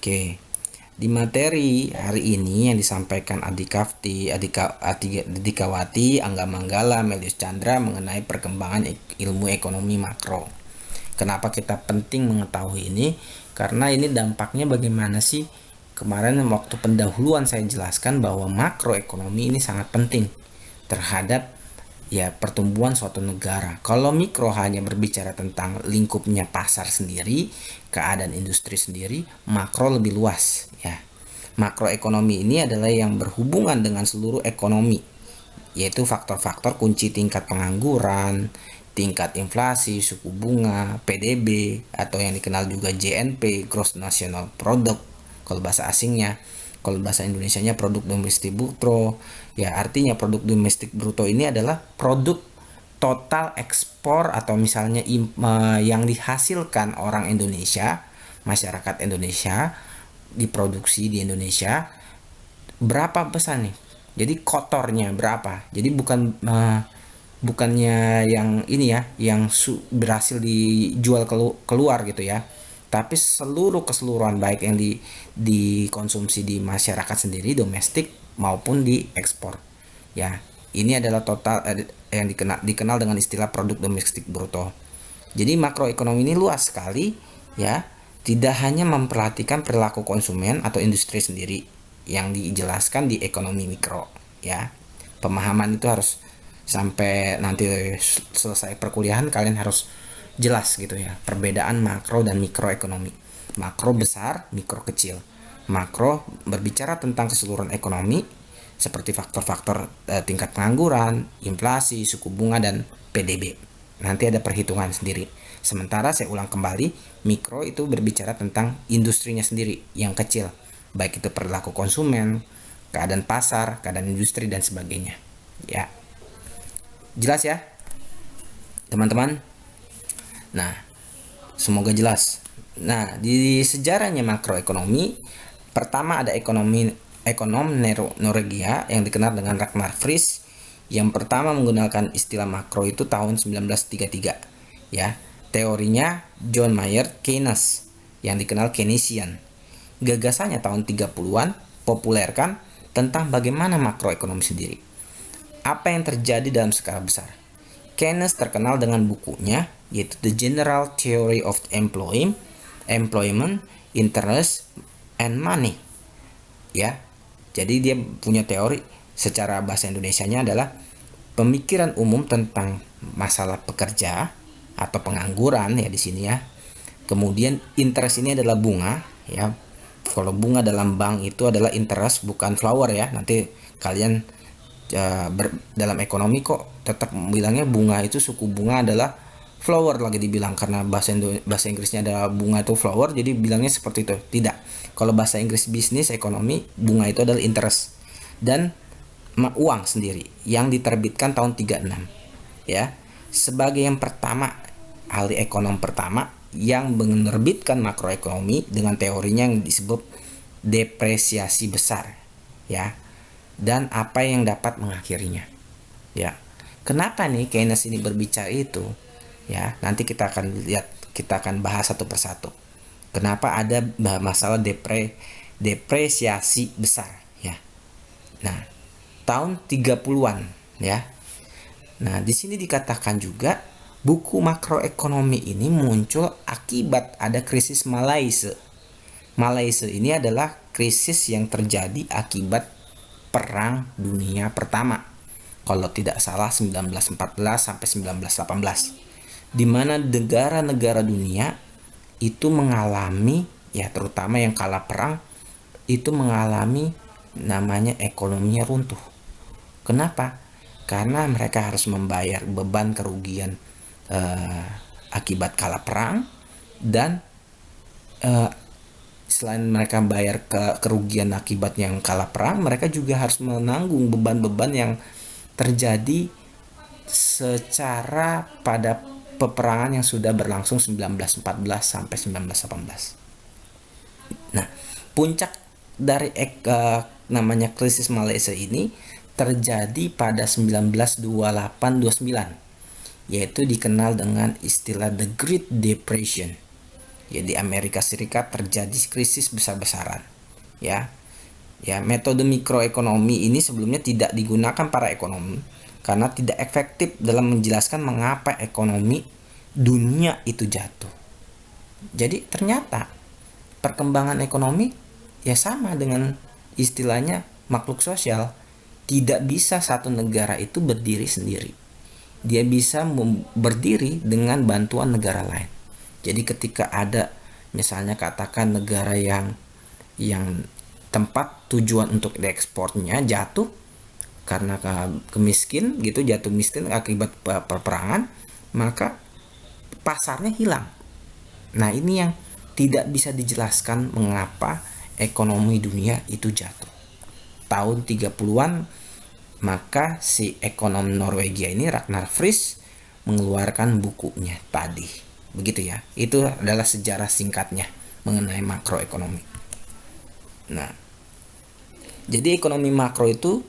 Oke, di materi hari ini yang disampaikan Adikawati, Angga Manggala, Melius Chandra mengenai perkembangan ilmu ekonomi makro. Kenapa kita penting mengetahui ini? Karena ini dampaknya bagaimana sih? Kemarin waktu pendahuluan saya jelaskan bahwa makroekonomi ini sangat penting terhadap pertumbuhan suatu negara. Kalau mikro hanya berbicara tentang lingkupnya pasar sendiri, keadaan industri sendiri, makro lebih luas ya. Makroekonomi ini adalah yang berhubungan dengan seluruh ekonomi, yaitu faktor-faktor kunci tingkat pengangguran, tingkat inflasi, suku bunga, PDB atau yang dikenal juga JNP, Gross National Product kalau bahasa asingnya. Kalau bahasa Indonesianya produk domestik bruto. Ya, artinya produk domestik bruto ini adalah produk total ekspor atau misalnya yang dihasilkan orang Indonesia, masyarakat Indonesia, diproduksi di Indonesia berapa besar nih. Jadi kotornya berapa. Jadi bukannya yang ini ya, yang berhasil dijual keluar gitu ya, tapi keseluruhan baik yang dikonsumsi di masyarakat sendiri domestik maupun di ekspor ya. Ini adalah total yang dikenal dengan istilah produk domestik bruto. Jadi makroekonomi ini luas sekali ya, tidak hanya memperhatikan perilaku konsumen atau industri sendiri yang dijelaskan di ekonomi mikro ya. Pemahaman itu harus sampai nanti selesai perkuliahan kalian harus jelas gitu ya, perbedaan makro dan mikroekonomi. Makro besar, mikro kecil. Makro berbicara tentang keseluruhan ekonomi seperti faktor-faktor tingkat pengangguran, inflasi, suku bunga, dan PDB. Nanti ada perhitungan sendiri. Sementara saya ulang kembali, mikro itu berbicara tentang industrinya sendiri yang kecil, baik itu perilaku konsumen, keadaan pasar, keadaan industri, dan sebagainya. Ya, jelas ya teman-teman. Nah, semoga jelas. Nah, di sejarahnya makroekonomi, pertama ada ekonom Norwegia yang dikenal dengan Ragnar Frisch yang pertama menggunakan istilah makro itu tahun 1933 ya. Teorinya John Maynard Keynes yang dikenal Keynesian. Gagasannya tahun 30-an populerkan tentang bagaimana makroekonomi sendiri. Apa yang terjadi dalam skala besar? Keynes terkenal dengan bukunya yaitu The General Theory of Employment, Interest, and Money. Ya, jadi dia punya teori, secara bahasa Indonesianya adalah pemikiran umum tentang masalah pekerja atau pengangguran ya di sini ya. Kemudian interest ini adalah bunga ya. Kalau bunga dalam bank itu adalah interest bukan flower ya. Nanti kalian dalam ekonomi kok tetap bilangnya bunga itu suku bunga adalah flower lagi dibilang karena bahasa Inggrisnya adalah bunga itu flower, jadi bilangnya seperti itu. Tidak. Kalau bahasa Inggris bisnis ekonomi, bunga itu adalah interest dan uang sendiri yang diterbitkan tahun 36 ya. Sebagai yang pertama, ahli ekonom pertama yang menerbitkan makroekonomi dengan teorinya yang disebut depresiasi besar ya. Dan apa yang dapat mengakhirinya ya. Kenapa nih Keynes ini berbicara itu ya, nanti kita akan lihat, kita akan bahas satu persatu kenapa ada masalah depresiasi besar ya. Nah, tahun 30-an ya. Nah, di sini dikatakan juga buku makroekonomi ini muncul akibat ada krisis Malaysia. Malaysia ini adalah krisis yang terjadi akibat Perang Dunia Pertama. Kalau tidak salah 1914 sampai 1918. Di mana negara-negara dunia itu mengalami ya, terutama yang kalah perang itu mengalami namanya ekonominya runtuh. Kenapa? Karena mereka harus membayar beban kerugian akibat kalah perang dan selain mereka bayar kerugian akibat yang kalah perang, mereka juga harus menanggung beban-beban yang terjadi secara pada peperangan yang sudah berlangsung 1914 sampai 1918. Nah, puncak dari namanya krisis Malaysia ini terjadi pada 1928-29, yaitu dikenal dengan istilah The Great Depression. Ya, di Amerika Serikat terjadi krisis besar-besaran. Ya. Ya, metode mikroekonomi ini sebelumnya tidak digunakan para ekonom karena tidak efektif dalam menjelaskan mengapa ekonomi dunia itu jatuh. Jadi ternyata perkembangan ekonomi ya sama dengan istilahnya makhluk sosial. Tidak bisa satu negara itu berdiri sendiri. Dia bisa berdiri dengan bantuan negara lain. Jadi ketika ada misalnya katakan negara yang tempat tujuan untuk diekspornya jatuh karena kemiskin gitu, jatuh miskin akibat peperangan, maka pasarnya hilang. Nah, ini yang tidak bisa dijelaskan mengapa ekonomi dunia itu jatuh. Tahun 30-an, maka si ekonom Norwegia ini Ragnar Frisch mengeluarkan bukunya tadi. Begitu ya. Itu adalah sejarah singkatnya mengenai makroekonomi. Nah, jadi ekonomi makro itu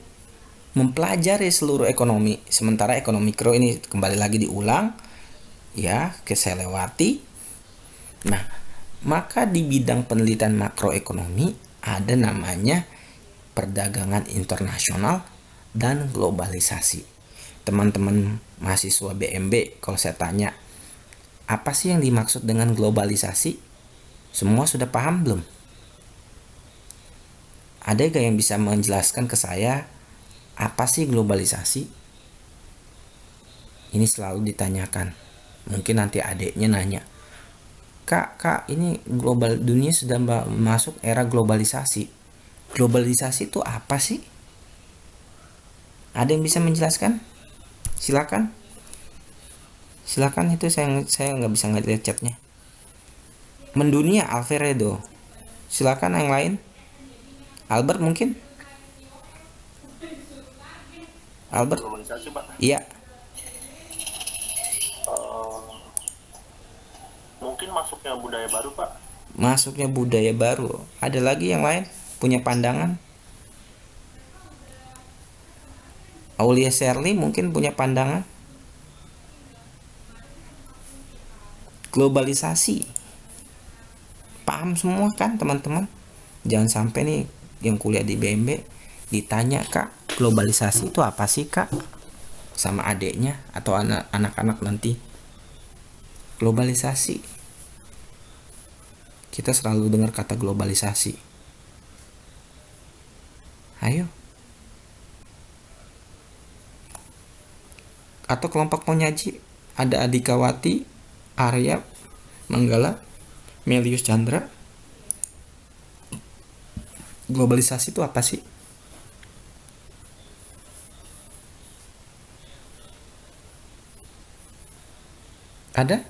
mempelajari seluruh ekonomi, sementara ekonomi mikro ini kembali lagi diulang ya, saya lewati. Nah, maka di bidang penelitian makroekonomi ada namanya perdagangan internasional dan globalisasi. Teman-teman mahasiswa BMB, kalau saya tanya, apa sih yang dimaksud dengan globalisasi? Semua sudah paham belum? Ada gak yang bisa menjelaskan ke saya apa sih globalisasi? Ini selalu ditanyakan. Mungkin nanti adiknya nanya, Kak, ini global, dunia sudah masuk era globalisasi. Globalisasi itu apa sih? Ada yang bisa menjelaskan? Silakan. Silakan, itu saya nggak bisa ngeliat chatnya. Mendunia Alfredo. Silakan yang lain. Albert mungkin? Albert? Globalisasi, Pak. Iya. Mungkin masuknya budaya baru, Pak. Masuknya budaya baru. Ada lagi yang lain? Punya pandangan? Aulia Shirley mungkin punya pandangan? Globalisasi. Paham semua kan teman-teman? Jangan sampai nih yang kuliah di BMB ditanya, Kak, globalisasi itu apa sih, Kak? Sama adeknya atau anak-anak nanti. Globalisasi. Kita selalu dengar kata globalisasi. Ayo. Atau kelompok penyaji, ada Adikawati, Arya, Manggala, Melius Chandra. Globalisasi itu apa sih? Ada?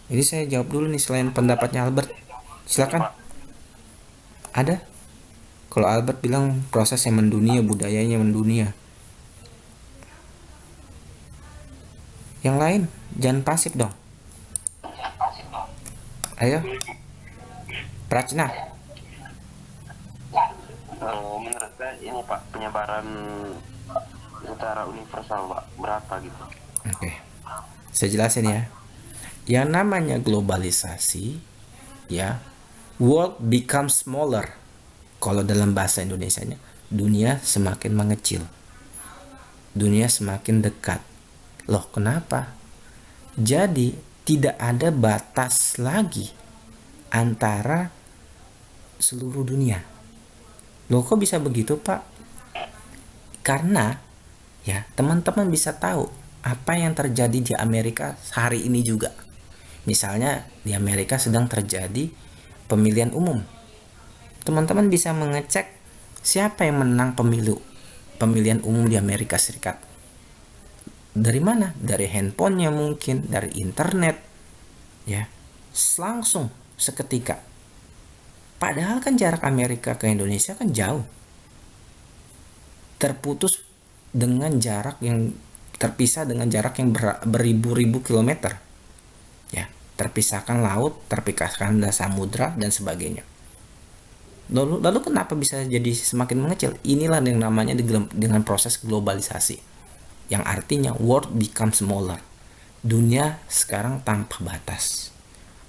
Jadi saya jawab dulu nih selain pendapatnya Albert. Silakan. Ada? Kalau Albert bilang proses yang mendunia, budayanya mendunia. Yang lain, jangan pasif dong. Ayo. Prachna. Menurut saya ini, Pak, penyebaran secara universal, Pak, berapa gitu. Oke. Saya jelasin ya. Yang namanya globalisasi, ya, world becomes smaller. Kalau dalam bahasa Indonesianya, dunia semakin mengecil. Dunia semakin dekat. Loh, kenapa? Jadi, tidak ada batas lagi antara seluruh dunia. Loh, kok bisa begitu, Pak? Karena, ya, teman-teman bisa tahu apa yang terjadi di Amerika hari ini juga. Misalnya, di Amerika sedang terjadi pemilihan umum. Teman-teman bisa mengecek siapa yang menang pemilihan umum di Amerika Serikat. Dari mana? Dari handphonenya mungkin, dari internet, ya, langsung seketika. Padahal kan jarak Amerika ke Indonesia kan jauh, terputus dengan jarak yang terpisah dengan jarak yang beribu-ribu kilometer, ya, terpisahkan laut, terpisahkan samudra dan sebagainya. Lalu kenapa bisa jadi semakin mengecil? Inilah yang namanya dengan proses globalisasi, yang artinya world becomes smaller. Dunia sekarang tanpa batas.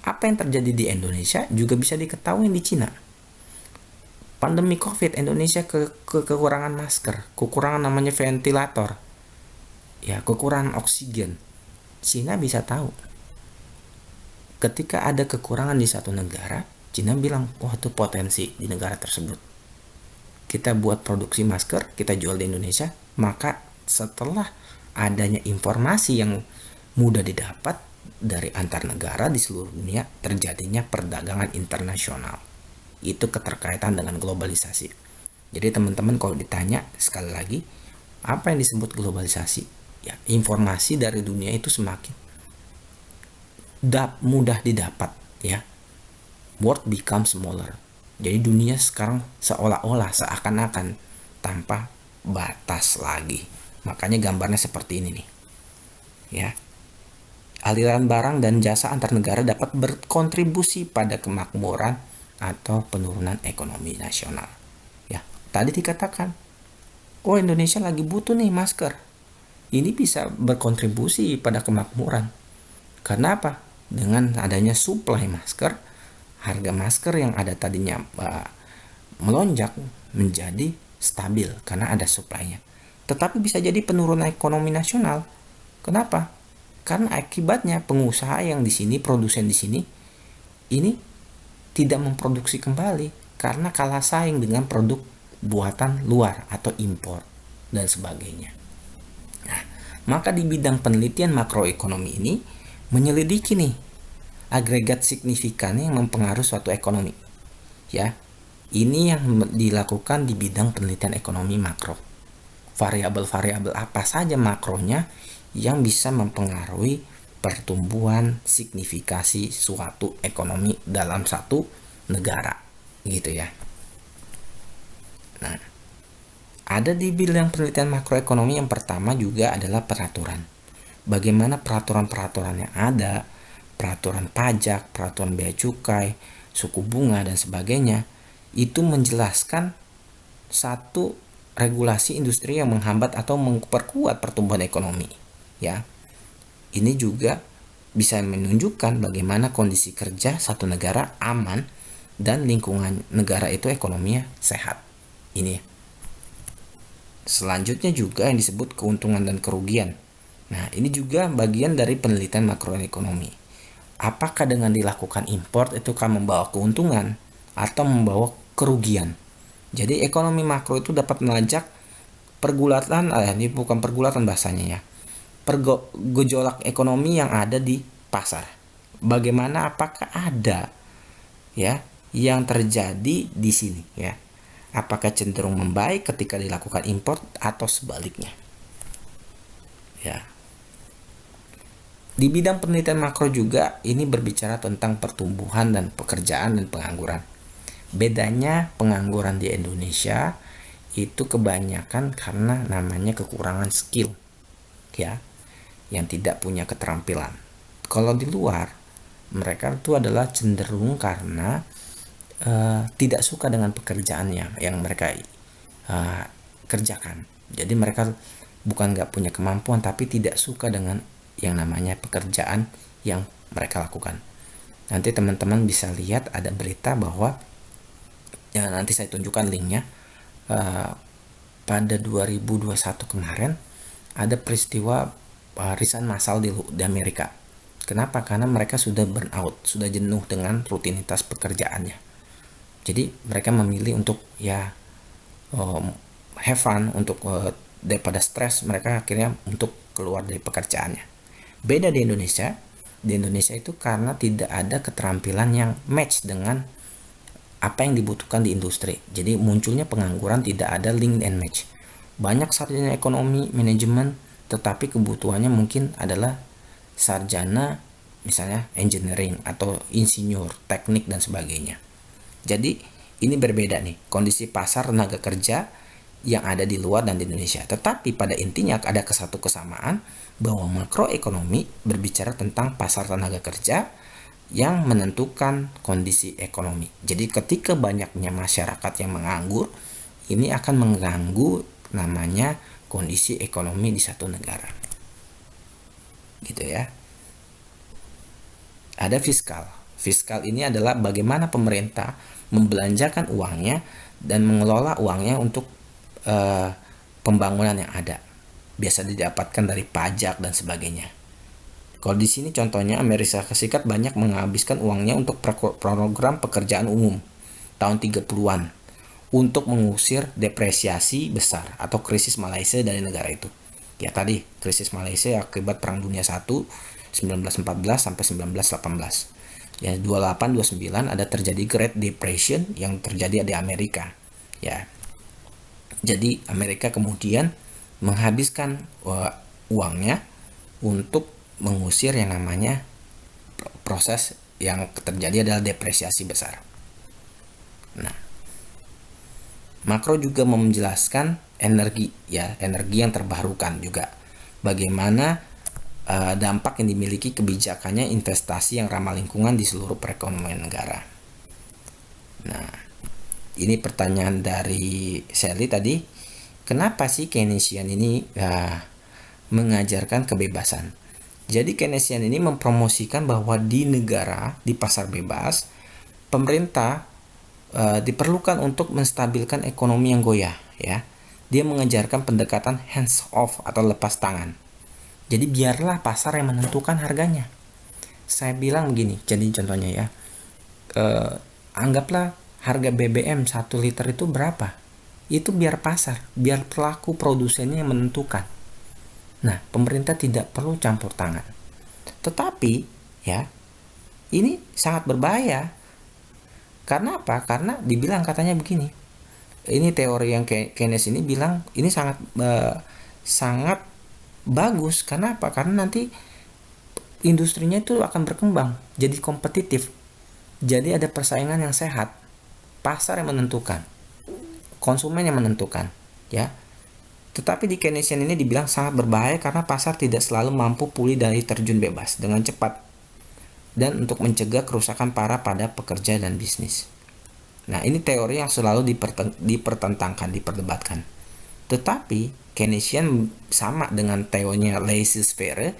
Apa yang terjadi di Indonesia juga bisa diketahui di Cina. Pandemi COVID, Indonesia kekurangan masker, kekurangan namanya ventilator, ya kekurangan oksigen. Cina bisa tahu. Ketika ada kekurangan di satu negara, Cina bilang, wah itu potensi di negara tersebut. Kita buat produksi masker, kita jual di Indonesia, maka setelah adanya informasi yang mudah didapat dari antar negara di seluruh dunia, terjadinya perdagangan internasional. Itu keterkaitan dengan globalisasi. Jadi teman-teman kalau ditanya sekali lagi, apa yang disebut globalisasi? Ya, informasi dari dunia itu semakin mudah didapat, ya. World becomes smaller. Jadi dunia sekarang seolah-olah seakan-akan tanpa batas lagi. Makanya gambarnya seperti ini nih. Ya. Aliran barang dan jasa antar negara dapat berkontribusi pada kemakmuran atau penurunan ekonomi nasional. Ya, tadi dikatakan, oh Indonesia lagi butuh nih masker. Ini bisa berkontribusi pada kemakmuran. Karena apa? Dengan adanya suplai masker, harga masker yang ada tadinya melonjak menjadi stabil karena ada suplainya. Tetapi bisa jadi penurunan ekonomi nasional. Kenapa? Karena akibatnya pengusaha yang di sini, produsen di sini, ini tidak memproduksi kembali karena kalah saing dengan produk buatan luar atau impor dan sebagainya. Nah, maka di bidang penelitian makroekonomi ini menyelidiki nih agregat signifikan yang mempengaruhi suatu ekonomi. Ya, ini yang dilakukan di bidang penelitian ekonomi makro. Variabel-variabel apa saja makronya yang bisa mempengaruhi pertumbuhan signifikasi suatu ekonomi dalam satu negara, gitu ya. Nah, ada di bidang penelitian makroekonomi yang pertama juga adalah peraturan. Bagaimana peraturan-peraturan yang ada, peraturan pajak, peraturan bea cukai, suku bunga dan sebagainya, itu menjelaskan satu regulasi industri yang menghambat atau memperkuat pertumbuhan ekonomi. Ya, ini juga bisa menunjukkan bagaimana kondisi kerja satu negara aman dan lingkungan negara itu ekonominya sehat. Ini. Selanjutnya juga yang disebut keuntungan dan kerugian. Nah, ini juga bagian dari penelitian makroekonomi. Apakah dengan dilakukan import itu akan membawa keuntungan atau membawa kerugian? Jadi ekonomi makro itu dapat melacak pergulatan, ini bukan pergulatan bahasanya ya, gejolak ekonomi yang ada di pasar. Bagaimana, apakah ada ya yang terjadi di sini ya? Apakah cenderung membaik ketika dilakukan import atau sebaliknya? Ya. Di bidang penelitian makro juga ini berbicara tentang pertumbuhan dan pekerjaan dan pengangguran. Bedanya pengangguran di Indonesia itu kebanyakan karena namanya kekurangan skill, ya, yang tidak punya keterampilan. Kalau di luar, mereka itu adalah cenderung karena tidak suka dengan pekerjaannya yang mereka kerjakan. Jadi mereka bukan nggak punya kemampuan, tapi tidak suka dengan yang namanya pekerjaan yang mereka lakukan. Nanti teman-teman bisa lihat ada berita bahwa, ya nanti saya tunjukkan linknya, pada 2021 kemarin ada peristiwa resign massal di Amerika. Kenapa? Karena mereka sudah burn out, sudah jenuh dengan rutinitas pekerjaannya. Jadi mereka memilih untuk have fun, untuk daripada stres, mereka akhirnya untuk keluar dari pekerjaannya. Beda di Indonesia. Di Indonesia itu karena tidak ada keterampilan yang match dengan apa yang dibutuhkan di industri. Jadi munculnya pengangguran, tidak ada link and match. Banyak sarjana ekonomi, manajemen, tetapi kebutuhannya mungkin adalah sarjana misalnya engineering atau insinyur, teknik dan sebagainya. Jadi ini berbeda nih kondisi pasar tenaga kerja yang ada di luar dan di Indonesia. Tetapi pada intinya ada satu kesamaan bahwa makroekonomi berbicara tentang pasar tenaga kerja yang menentukan kondisi ekonomi. Jadi ketika banyaknya masyarakat yang menganggur, ini akan mengganggu namanya kondisi ekonomi di satu negara. Gitu ya. Ada fiskal. Fiskal ini adalah bagaimana pemerintah membelanjakan uangnya dan mengelola uangnya untuk pembangunan yang ada. Biasa didapatkan dari pajak dan sebagainya. Kalau di sini contohnya Amerika Serikat banyak menghabiskan uangnya untuk program pekerjaan umum tahun 30-an untuk mengusir depresiasi besar atau krisis Malaysia dari negara itu. Ya tadi, krisis Malaysia akibat Perang Dunia I 1914 sampai 1918. Ya 28 29 ada terjadi Great Depression yang terjadi di Amerika. Ya. Jadi Amerika kemudian menghabiskan uangnya untuk mengusir yang namanya proses yang terjadi adalah depresiasi besar. Nah, makro juga menjelaskan energi yang terbarukan juga. Bagaimana dampak yang dimiliki kebijakannya investasi yang ramah lingkungan di seluruh perekonomian negara. Nah, ini pertanyaan dari Sally tadi, kenapa sih Keynesian ini mengajarkan kebebasan? Jadi Keynesian ini mempromosikan bahwa di negara, di pasar bebas, pemerintah diperlukan untuk menstabilkan ekonomi yang goyah, ya. Dia mengajarkan pendekatan hands off atau lepas tangan. Jadi biarlah pasar yang menentukan harganya. Saya bilang begini, jadi contohnya ya, anggaplah harga BBM 1 liter itu berapa? Itu biar pasar, biar pelaku produsennya yang menentukan. Nah, pemerintah tidak perlu campur tangan. Tetapi, ya, ini sangat berbahaya. Karena apa? Karena dibilang katanya begini. Ini teori yang Keynes ini bilang ini sangat bagus. Karena apa? Karena nanti industrinya itu akan berkembang, jadi kompetitif. Jadi ada persaingan yang sehat. Pasar yang menentukan, konsumen yang menentukan, ya. Tetapi di Keynesian ini dibilang sangat berbahaya karena pasar tidak selalu mampu pulih dari terjun bebas dengan cepat dan untuk mencegah kerusakan parah pada pekerja dan bisnis. Nah, ini teori yang selalu dipertentangkan, diperdebatkan. Tetapi Keynesian sama dengan teorinya laissez-faire,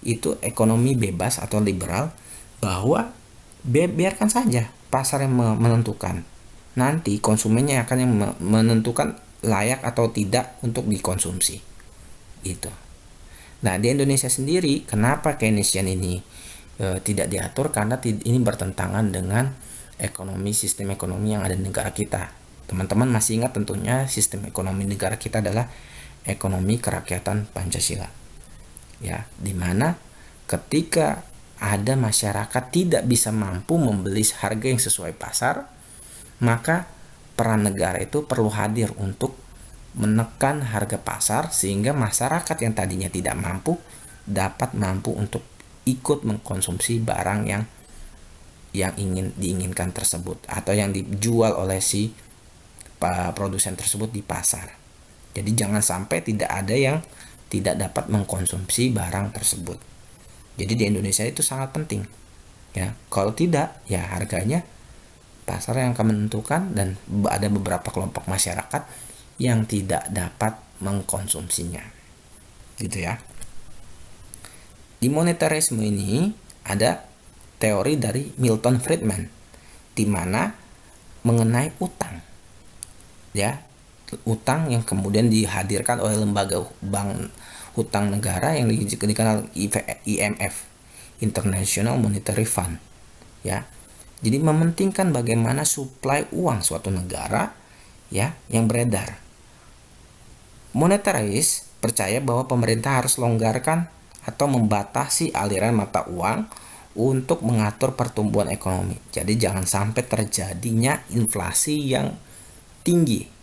itu ekonomi bebas atau liberal, bahwa biarkan saja pasar yang menentukan. Nanti konsumennya akan yang menentukan layak atau tidak untuk dikonsumsi. Itu. Nah, di Indonesia sendiri, kenapa Keynesian ini tidak diatur? Karena ini bertentangan dengan sistem ekonomi yang ada di negara kita. Teman-teman masih ingat tentunya sistem ekonomi negara kita adalah ekonomi kerakyatan Pancasila. Ya, dimana ketika ada masyarakat tidak bisa mampu membeli harga yang sesuai pasar, maka peran negara itu perlu hadir untuk menekan harga pasar sehingga masyarakat yang tadinya tidak mampu dapat mampu untuk ikut mengkonsumsi barang yang diinginkan tersebut atau yang dijual oleh si produsen tersebut di pasar. Jadi jangan sampai tidak ada yang tidak dapat mengkonsumsi barang tersebut. Jadi di Indonesia itu sangat penting. Ya, kalau tidak, ya harganya pasar yang akan menentukan dan ada beberapa kelompok masyarakat yang tidak dapat mengkonsumsinya. Gitu ya. Di monetarisme ini ada teori dari Milton Friedman di mana mengenai utang. Ya, utang yang kemudian dihadirkan oleh lembaga bank hutang negara yang dikenal IMF, International Monetary Fund. Ya. Jadi mementingkan bagaimana suplai uang suatu negara ya yang beredar. Monetaris percaya bahwa pemerintah harus longgarkan atau membatasi aliran mata uang untuk mengatur pertumbuhan ekonomi. Jadi jangan sampai terjadinya inflasi yang tinggi.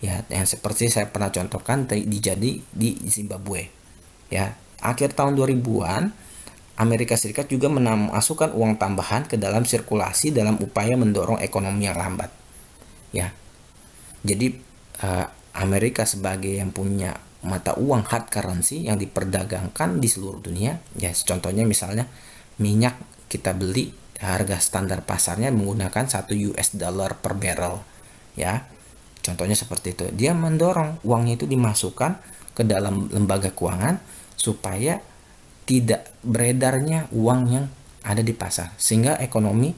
Ya, yang seperti saya pernah contohkan terjadi di Zimbabwe. Ya, akhir tahun 2000-an Amerika Serikat juga memasukkan uang tambahan ke dalam sirkulasi dalam upaya mendorong ekonomi yang lambat. Ya, jadi Amerika sebagai yang punya mata uang hard currency yang diperdagangkan di seluruh dunia. Ya, contohnya misalnya minyak kita beli harga standar pasarnya menggunakan 1 US dollar per barrel. Ya, contohnya seperti itu. Dia mendorong uangnya itu dimasukkan ke dalam lembaga keuangan supaya tidak beredarnya uang yang ada di pasar, sehingga ekonomi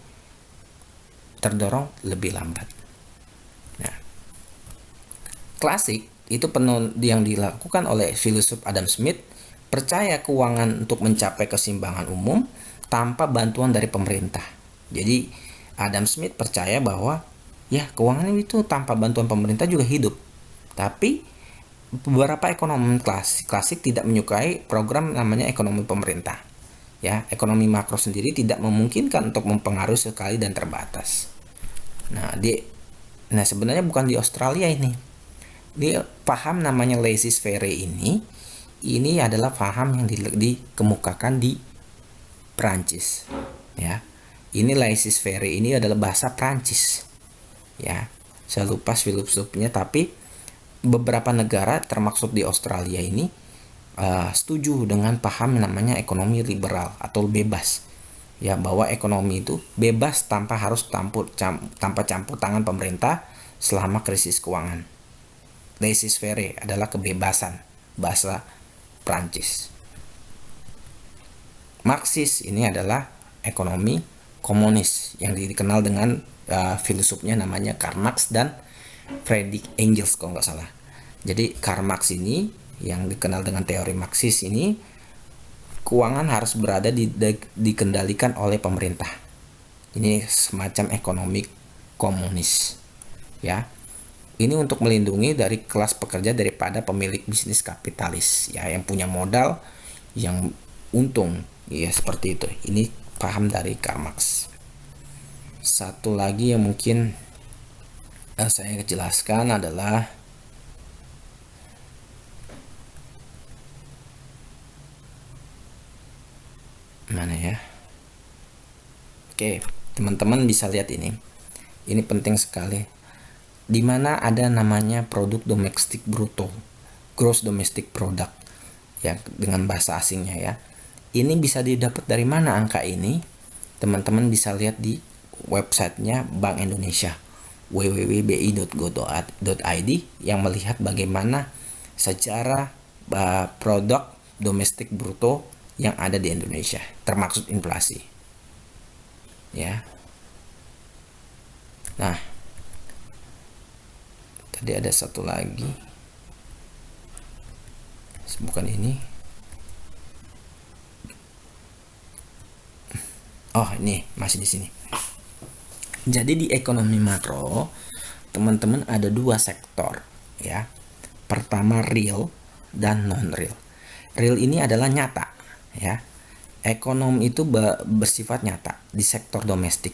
terdorong lebih lambat. Nah, klasik itu yang dilakukan oleh filsuf Adam Smith, percaya keuangan untuk mencapai keseimbangan umum tanpa bantuan dari pemerintah. Jadi Adam Smith percaya bahwa ya keuangan itu tanpa bantuan pemerintah juga hidup. Tapi beberapa ekonomi klasik tidak menyukai program namanya ekonomi pemerintah. Ya, ekonomi makro sendiri tidak memungkinkan untuk mempengaruhi sekali dan terbatas. Nah, sebenarnya bukan di Australia ini. Dia paham namanya laissez-faire ini adalah paham yang dikemukakan di Prancis. Ya, ini laissez-faire ini adalah bahasa Prancis. Ya, saya lupa filsufnya, tapi beberapa negara termasuk di Australia ini setuju dengan paham namanya ekonomi liberal atau bebas, ya, bahwa ekonomi itu bebas tanpa harus tanpa campur tangan pemerintah selama krisis keuangan. Laissez-faire adalah kebebasan, bahasa Prancis. Marxis ini adalah ekonomi komunis yang dikenal dengan filsufnya namanya Karl Marx dan Friedrich Engels kalau nggak salah. Jadi Karl Marx ini yang dikenal dengan teori Marxis ini, keuangan harus berada dikendalikan oleh pemerintah. Ini semacam ekonomi komunis, ya. Ini untuk melindungi dari kelas pekerja daripada pemilik bisnis kapitalis, ya, yang punya modal, yang untung, ya, seperti itu. Ini paham dari Karl Marx. Satu lagi yang mungkin saya jelaskan adalah mana ya? Oke, teman-teman bisa lihat ini. Ini penting sekali. Di mana ada namanya produk domestik bruto, gross domestic product, ya, dengan bahasa asingnya, ya. Ini bisa didapat dari mana angka ini? Teman-teman bisa lihat di websitenya Bank Indonesia, www.bi.go.id, yang melihat bagaimana secara produk domestik bruto yang ada di Indonesia termasuk inflasi, ya. Nah, tadi ada satu lagi, bukan ini. Oh, ini masih di sini. Jadi di ekonomi makro, teman-teman ada dua sektor, ya. Pertama real dan non real. Real ini adalah nyata, ya. Ekonomi itu bersifat nyata di sektor domestik.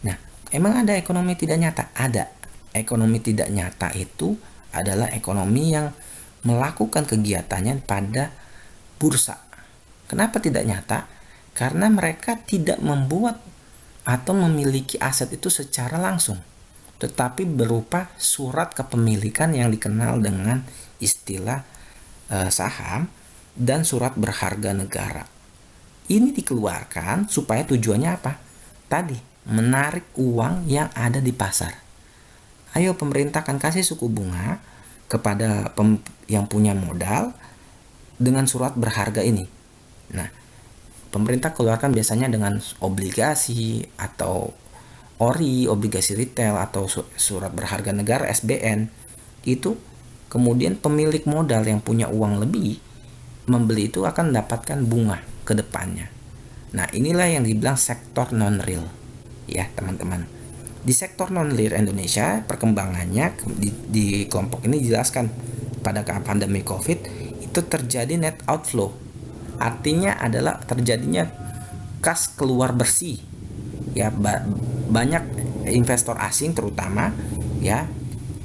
Nah, emang ada ekonomi tidak nyata? Ada. Ekonomi tidak nyata itu adalah ekonomi yang melakukan kegiatannya pada bursa. Kenapa tidak nyata? Karena mereka tidak membuat atau memiliki aset itu secara langsung, tetapi berupa surat kepemilikan yang dikenal dengan istilah saham dan surat berharga negara. Ini dikeluarkan supaya tujuannya apa? Tadi, menarik uang yang ada di pasar. Ayo, pemerintah kan kasih suku bunga kepada yang punya modal dengan surat berharga ini. Nah, pemerintah keluarkan biasanya dengan obligasi atau ORI, obligasi retail, atau surat berharga negara SBN. Itu kemudian pemilik modal yang punya uang lebih membeli itu akan mendapatkan bunga ke depannya. Nah, inilah yang dibilang sektor non real, ya, teman-teman. Di sektor non real Indonesia, perkembangannya di kelompok ini dijelaskan pada pandemi Covid itu terjadi net outflow. Artinya adalah terjadinya kas keluar bersih, ya. Banyak investor asing terutama, ya,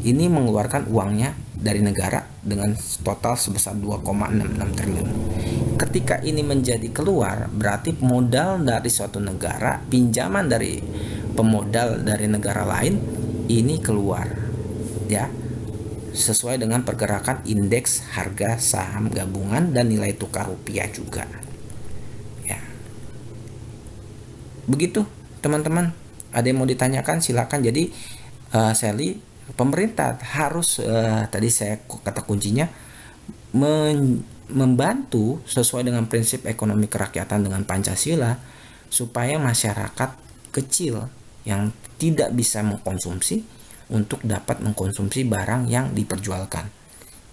ini mengeluarkan uangnya dari negara dengan total sebesar 2,66 triliun. Ketika ini menjadi keluar, berarti modal dari suatu negara, pinjaman dari pemodal dari negara lain ini keluar, ya, sesuai dengan pergerakan indeks harga saham gabungan dan nilai tukar rupiah juga, ya. Begitu, teman-teman. Ada yang mau ditanyakan, silakan. Jadi Sally, pemerintah harus tadi saya kata kuncinya membantu sesuai dengan prinsip ekonomi kerakyatan dengan Pancasila supaya masyarakat kecil yang tidak bisa mengkonsumsi untuk dapat mengkonsumsi barang yang diperjualkan.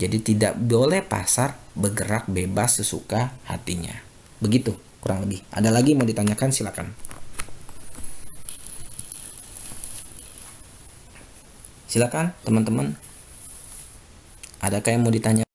Jadi tidak boleh pasar bergerak bebas sesuka hatinya. Begitu kurang lebih. Ada lagi mau ditanyakan, silakan. Silakan teman-teman. Adakah yang mau ditanya?